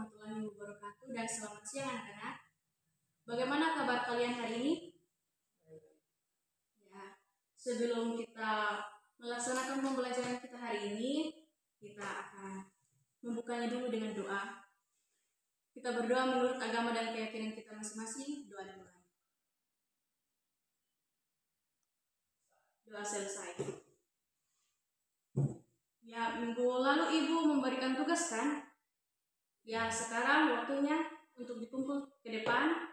warahmatullahi wabarakatuh dan selamat siang anak-anak. Bagaimana kabar kalian hari ini? Ya, sebelum kita melaksanakan pembelajaran kita hari ini, kita akan membukanya dulu dengan doa. Kita berdoa menurut agama dan keyakinan kita masing-masing. Doa dimulai. Doa selesai. Ya, minggu lalu Ibu memberikan tugas kan? Ya, sekarang waktunya untuk dikumpul ke depan.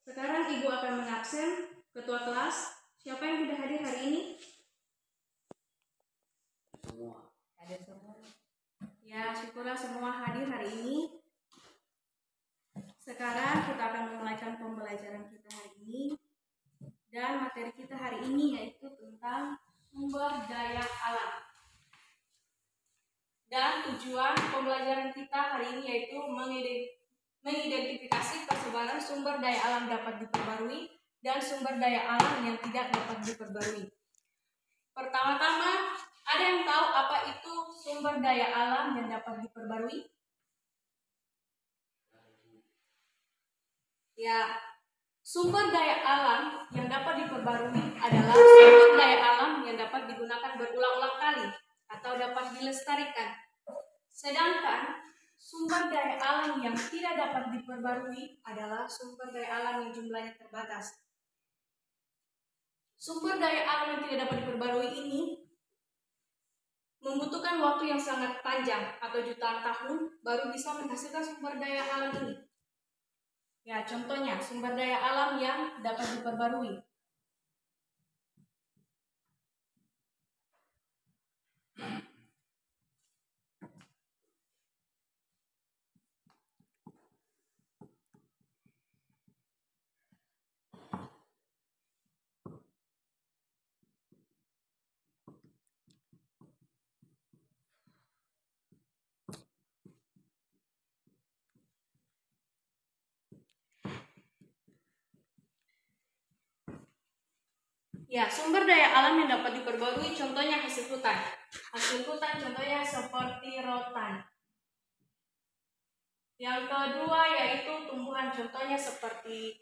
Sekarang Ibu akan mengabsen ketua kelas. Siapa yang tidak hadir hari ini? Semua. Hadir semua. Ya, syukurlah semua hadir hari ini. Sekarang kita akan memulaikan pembelajaran kita hari ini. Dan materi kita hari ini yaitu tentang sumber daya alam. Dan tujuan pembelajaran kita hari ini yaitu mengidentifikasi persebaran sumber daya alam dapat diperbarui dan sumber daya alam yang tidak dapat diperbarui. Pertama-tama, ada yang tahu apa itu sumber daya alam yang dapat diperbarui? Ya, sumber daya alam yang dapat diperbarui adalah sumber daya alam yang dapat digunakan berulang-ulang kali atau dapat dilestarikan. Sedangkan sumber daya alam yang tidak dapat diperbarui adalah sumber daya alam yang jumlahnya terbatas. Sumber daya alam yang tidak dapat diperbarui ini membutuhkan waktu yang sangat panjang atau jutaan tahun baru bisa menghasilkan sumber daya alam ini. Ya, contohnya sumber daya alam yang dapat diperbarui. Ya, sumber daya alam yang dapat diperbarui contohnya hasil hutan. Hasil hutan contohnya seperti rotan. Yang kedua yaitu tumbuhan contohnya seperti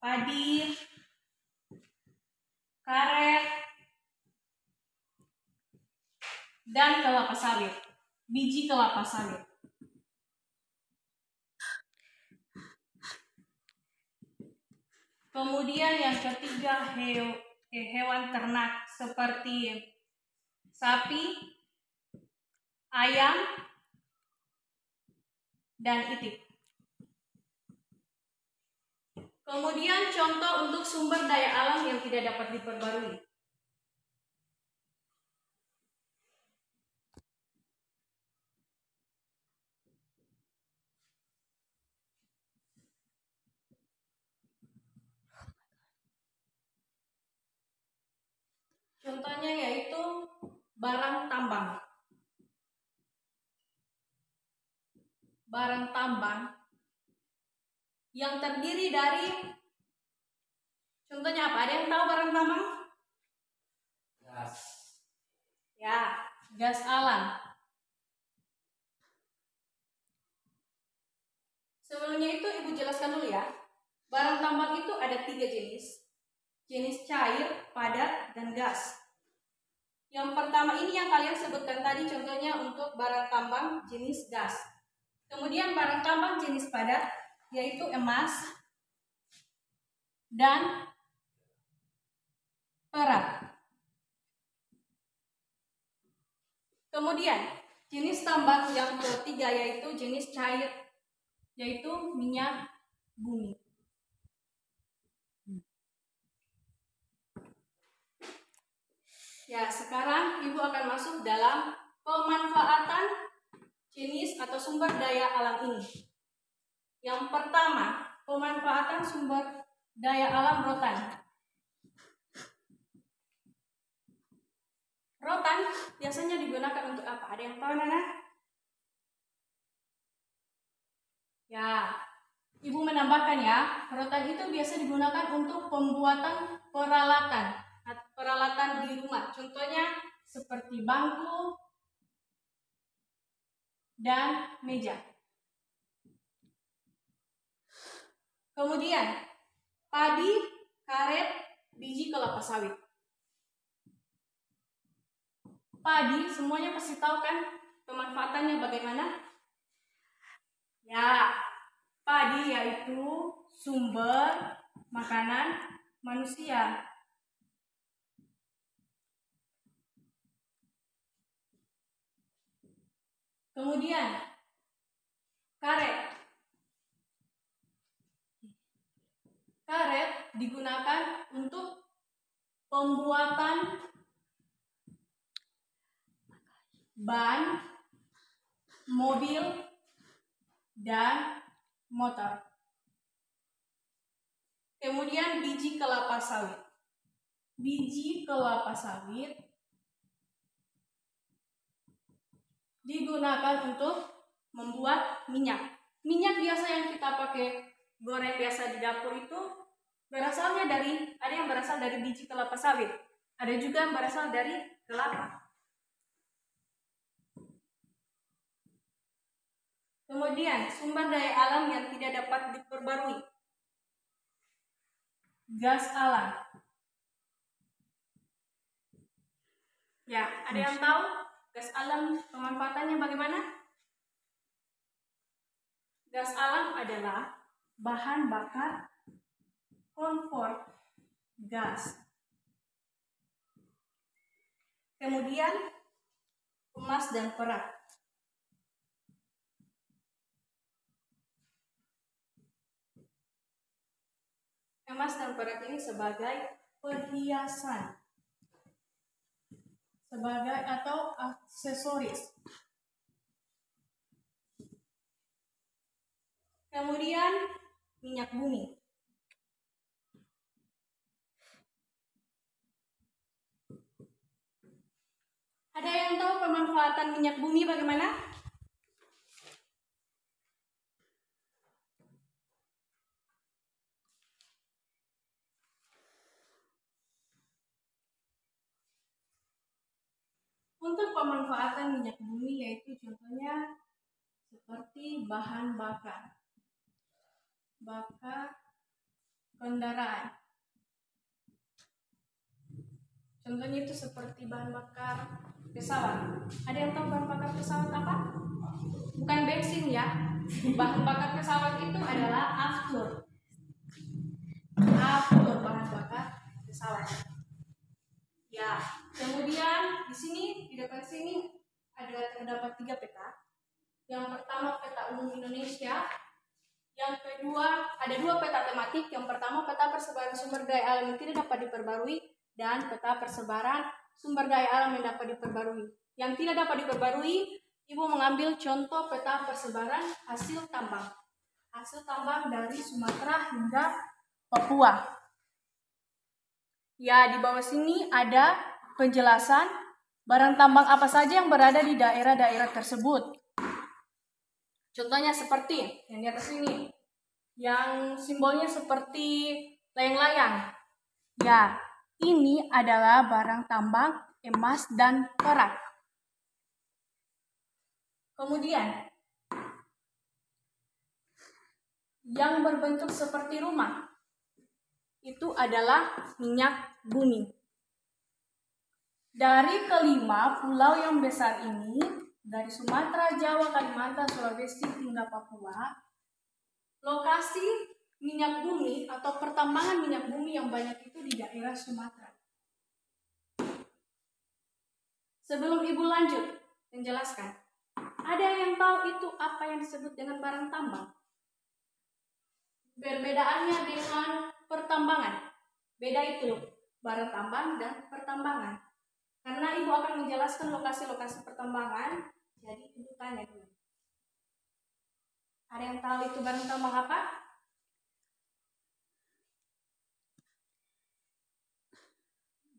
padi, karet, dan kelapa sawit. Biji kelapa sawit. Kemudian yang ketiga hewan ternak seperti sapi, ayam, dan itik. Kemudian contoh untuk sumber daya alam yang tidak dapat diperbarui. Contohnya yaitu barang tambang. Barang tambang yang terdiri dari, contohnya apa? Ada yang tahu barang tambang? Gas. Ya, gas alam. Sebelumnya itu Ibu jelaskan dulu ya. Barang tambang itu ada 3 jenis. Jenis cair, padat, dan gas. Yang pertama ini yang kalian sebutkan tadi contohnya untuk barang tambang jenis gas. Kemudian barang tambang jenis padat yaitu emas dan perak. Kemudian jenis tambang yang ketiga yaitu jenis cair yaitu minyak bumi. Ya, sekarang Ibu akan masuk dalam pemanfaatan jenis atau sumber daya alam ini. Yang pertama, pemanfaatan sumber daya alam rotan. Rotan biasanya digunakan untuk apa? Ada yang tahu, Nana? Ya, Ibu menambahkan ya, rotan itu biasa digunakan untuk pembuatan peralatan di rumah. Contohnya seperti bangku, dan meja. Kemudian padi, karet, biji kelapa sawit. Padi semuanya pasti tahu kan pemanfaatannya bagaimana? Ya, padi yaitu sumber makanan manusia. Kemudian karet. Karet digunakan untuk pembuatan ban, mobil, dan motor. Kemudian biji kelapa sawit. Biji kelapa sawit digunakan untuk membuat minyak. Minyak biasa yang kita pakai goreng biasa di dapur itu berasalnya dari, ada yang berasal dari biji kelapa sawit, ada juga yang berasal dari kelapa. Kemudian sumber daya alam yang tidak dapat diperbarui. Gas alam. Ya, ada yang tahu gas alam pemanfaatannya bagaimana? Gas alam adalah bahan bakar kompor gas. Kemudian emas dan perak. Emas dan perak ini sebagai perhiasan, sebagai atau aksesoris. Kemudian minyak bumi. Ada yang tahu pemanfaatan minyak bumi bagaimana? Untuk pemanfaatan minyak bumi yaitu contohnya seperti bahan bakar kendaraan. Contohnya itu seperti bahan bakar pesawat. Ada yang tahu bahan bakar pesawat apa? Bukan bensin ya. Bahan bakar pesawat itu adalah aftur. Aftur bahan bakar pesawat. Ya, kemudian di sini di depan sini terdapat 3 peta. Yang pertama peta umum Indonesia. Yang kedua ada 2 peta tematik. Yang pertama peta persebaran sumber daya alam yang tidak dapat diperbarui dan peta persebaran sumber daya alam yang dapat diperbarui. Yang tidak dapat diperbarui, Ibu mengambil contoh peta persebaran hasil tambang. Hasil tambang dari Sumatera hingga Papua. Ya, di bawah sini ada penjelasan barang tambang apa saja yang berada di daerah-daerah tersebut. Contohnya seperti yang di atas ini, yang simbolnya seperti layang-layang. Ya, ini adalah barang tambang emas dan perak. Kemudian, yang berbentuk seperti rumah, itu adalah minyak bumi. Dari kelima pulau yang besar ini, dari Sumatera, Jawa, Kalimantan, Sulawesi, hingga Papua, lokasi minyak bumi atau pertambangan minyak bumi yang banyak itu di daerah Sumatera. Sebelum Ibu lanjut menjelaskan, ada yang tahu itu apa yang disebut dengan barang tambang? Perbedaannya dengan pertambangan. Beda itu barang tambang dan pertambangan. Karena Ibu akan menjelaskan lokasi-lokasi pertambangan, jadi Ibu tanya dulu. Ada yang tahu itu barang tambang apa?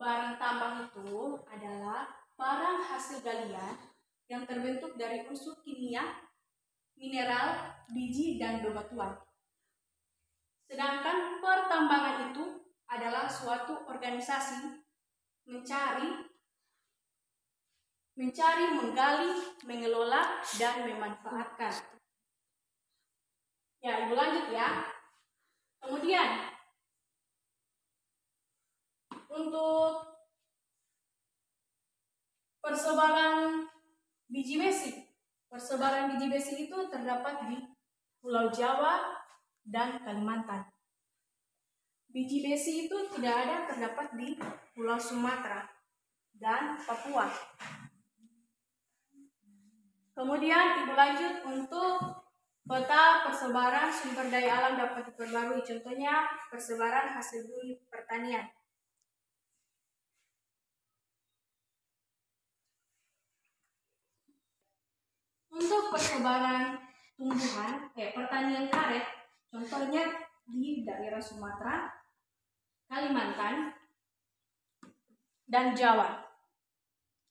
Barang tambang itu adalah barang hasil galian yang terbentuk dari unsur kimia, mineral, biji, dan bebatuan. Sedangkan pertambangan itu adalah suatu organisasi mencari mencari, menggali, mengelola, dan memanfaatkan. Ya, Ibu lanjut ya. Kemudian, untuk persebaran biji besi. Persebaran biji besi itu terdapat di Pulau Jawa dan Kalimantan. Biji besi itu tidak ada terdapat di Pulau Sumatera dan Papua. Kemudian Ibu lanjut untuk peta persebaran sumber daya alam dapat diperbarui. Contohnya persebaran hasil bumi pertanian. Untuk persebaran tumbuhan pertanian karet, contohnya di daerah Sumatera, Kalimantan, dan Jawa.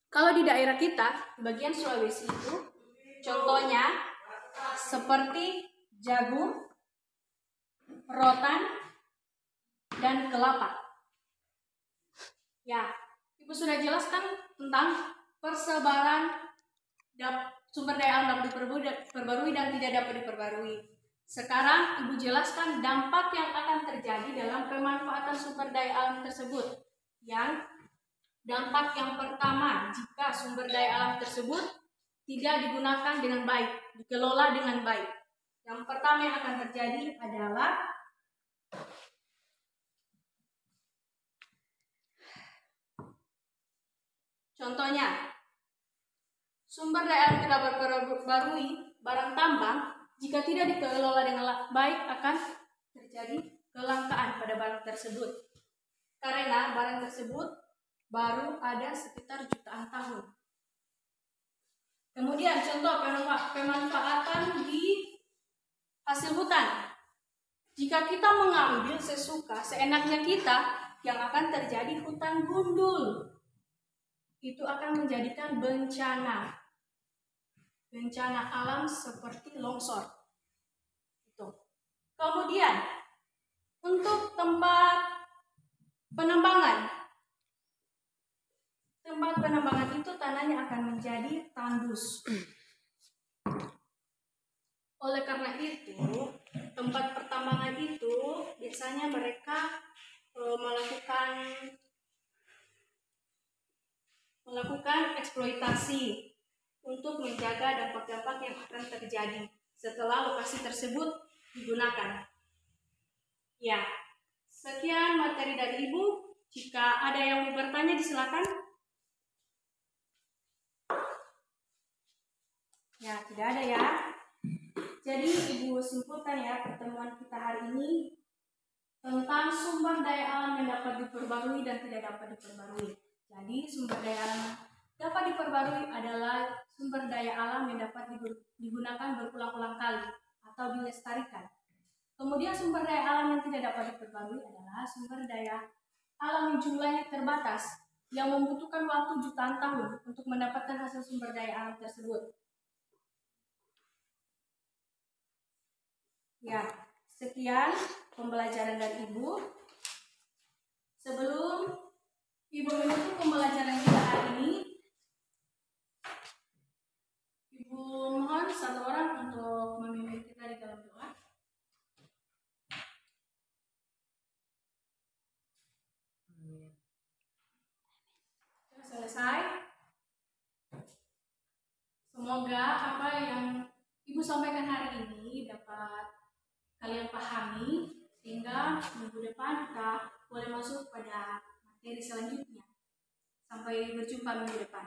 Kalau di daerah kita, bagian Sulawesi itu, contohnya seperti jagung, rotan, dan kelapa. Ya, Ibu sudah jelaskan tentang persebaran sumber daya alam dapat diperbarui dan tidak dapat diperbarui. Sekarang Ibu jelaskan dampak yang akan terjadi dalam pemanfaatan sumber daya alam tersebut. Yang dampak yang pertama, jika sumber daya alam tersebut tidak digunakan dengan baik, dikelola dengan baik. Yang pertama yang akan terjadi adalah contohnya, sumber daya alam tidak berperbarui, barang tambang, jika tidak dikelola dengan baik akan terjadi kelangkaan pada barang tersebut. Karena barang tersebut baru ada sekitar jutaan tahun. Kemudian contoh pemanfaatan di hasil hutan. Jika kita mengambil sesuka, seenaknya kita, yang akan terjadi hutan gundul. Itu akan menjadikan bencana alam seperti longsor. Itu. Kemudian untuk tempat penambangan itu tanahnya akan menjadi tandus. Oleh karena itu, tempat pertambangan itu biasanya mereka melakukan eksploitasi untuk menjaga dampak-dampak yang akan terjadi setelah lokasi tersebut digunakan. Ya, sekian materi dari Ibu. Jika ada yang mau bertanya, disilakan. Ya, tidak ada ya. Jadi Ibu simpulkan ya pertemuan kita hari ini tentang sumber daya alam yang dapat diperbarui dan tidak dapat diperbarui. Jadi sumber daya alam dapat diperbarui adalah sumber daya alam yang dapat digunakan berulang-ulang kali atau dilestarikan. Kemudian sumber daya alam yang tidak dapat diperbarui adalah sumber daya alam yang jumlahnya terbatas, yang membutuhkan waktu jutaan tahun untuk mendapatkan hasil sumber daya alam tersebut. Ya, sekian pembelajaran dari Ibu. Sebelum Ibu menutup pembelajaran kita hari ini, Ibu mohon satu orang untuk memimpin kita di dalam doa. Selesai. Semoga apa yang Ibu sampaikan hari ini dapat kalian pahami, sehingga minggu depan kita boleh masuk pada materi selanjutnya. Sampai berjumpa minggu depan.